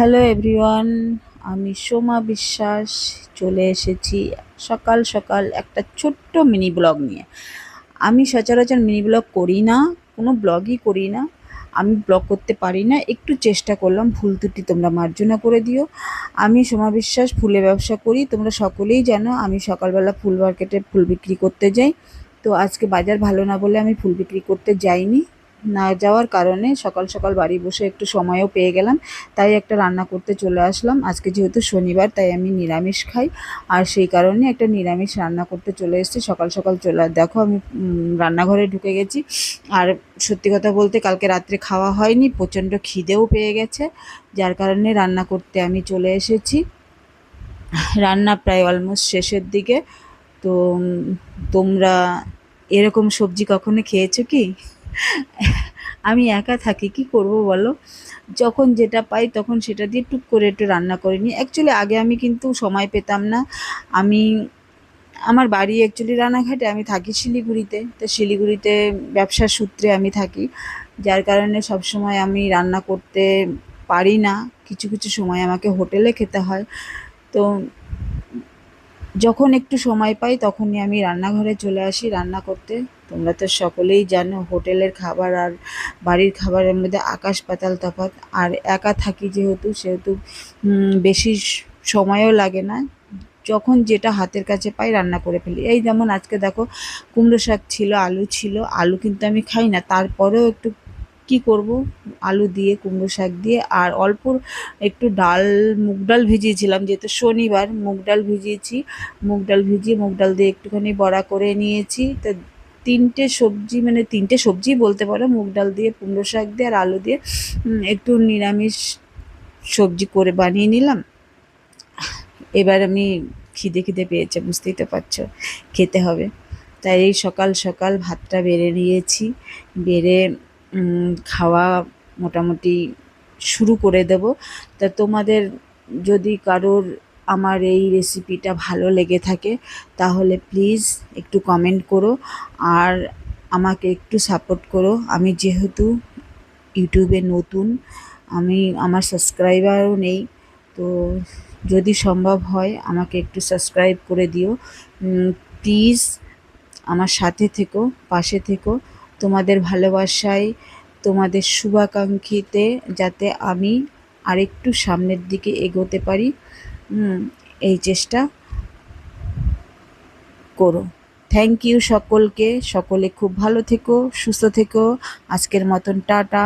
Hello everyone, আমি সোমা বিশ্বাস চলে এসেছি সকাল সকাল একটা ছোট্ট মিনি ব্লগ নিয়ে। আমি সচরাচর মিনি ব্লগ করি না, কোনো ব্লগই করি না। আমি ব্লগ করতে পারি না, একটু চেষ্টা করলাম, ভুল ত্রুটি তোমরা মার্জনা করে দিও। আমি সোমা বিশ্বাস ফুলের ব্যবসা করি, তোমরা সকলেই জানো। আমি সকালবেলা ফুল মার্কেটে ফুল বিক্রি করতে যাই। তো আজকে বাজার ভালো না বলে আমি ফুল বিক্রি করতে যাইনি। না যাওয়ার কারণে সকাল সকাল বাড়ি বসে একটু সময়ও পেয়ে গেলাম, তাই একটা রান্না করতে চলে আসলাম। আজকে যেহেতু শনিবার, তাই আমি নিরামিষ খাই, আর সেই কারণে একটা নিরামিষ রান্না করতে চলে এসেছি। সকাল সকাল চলে দেখো আমি রান্নাঘরে ঢুকে গেছি। আর সত্যি কথা বলতে কালকে রাত্রে খাওয়া হয়নি, প্রচণ্ড খিদেও পেয়ে গেছে, যার কারণে রান্না করতে আমি চলে এসেছি। রান্না প্রায় অলমোস্ট শেষের দিকে। তো তোমরা এরকম সবজি কখনো খেয়েছো কি? আমি একা থাকি, কি করব বলো? যখন যেটা পাই তখন সেটা দিয়ে টুক করে একটু রান্না করে নিই। অ্যাকচুয়ালি আগে আমি কিন্তু সময় পেতাম না। আমি আমার বাড়ি অ্যাকচুয়ালি রানাঘাটে, আমি থাকি শিলিগুড়িতে। তো শিলিগুড়িতে ব্যবসার সূত্রে আমি থাকি, যার কারণে সবসময় আমি রান্না করতে পারি না। কিছু কিছু সময় আমাকে হোটেলে খেতে হয়। তো যখন একটু সময় পাই তখনই আমি রান্নাঘরে চলে আসি রান্না করতে। তোমরা তো সকলেই জানো হোটেলের খাবার আর বাড়ির খাবারের মধ্যে আকাশ পাতাল তফাৎ। আর একা থাকি সেহেতু বেশি সময়ও লাগে না। যখন যেটা হাতের কাছে পাই রান্না করে ফেলি। এই যেমন আজকে দেখো, কুমড়ো শাক ছিল, আলু ছিল। আলু কিন্তু আমি খাই না, তারপরেও একটু কি করব, আলু দিয়ে কুমড়ো শাক দিয়ে আর অল্প একটু ডাল, মুগ ডাল ভিজিয়েছিলাম, যেহেতু শনিবার মুগ ডাল ভিজিয়েছি। মুগ ডাল দিয়ে একটুখানি বড়া করে নিয়েছি। তো তিনটে সবজি, মানে তিনটে সবজি বলতে পারো, মুগ ডাল দিয়ে, কুমড়ো শাক দিয়ে আর আলু দিয়ে একটু নিরামিষ সবজি করে বানিয়ে নিলাম। এবার আমি খিদে খিদে পেয়েছে, বুঝতেই তো পারছো, খেতে হবে। তাই এই সকাল সকাল ভাতটা বেড়ে নিয়েছি, বেড়ে খাওয়া মোটামুটি শুরু করে দেব। তা তোমাদের যদি কারোর আমার এই রেসিপিটা ভালো লেগে থাকে তাহলে প্লিজ একটু কমেন্ট করো, আর আমাকে একটু সাপোর্ট করো। আমি যেহেতু ইউটিউবে নতুন, আমার সাবস্ক্রাইবারও নেই। তো যদি সম্ভব হয় আমাকে একটু সাবস্ক্রাইব করে দিও প্লিজ। আমার সাথে থেকো, পাশে থেকো। তোমাদের ভালোবাসায়, তোমাদের শুভাকাঙ্ক্ষীতে যাতে আমি আরেকটু সামনের দিকে এগোতে পারি, এই চেষ্টা করো। থ্যাংক ইউ সকলকে। সকলে খুব ভালো থেকো, সুস্থ থেকো। আজকের মতন টাটা।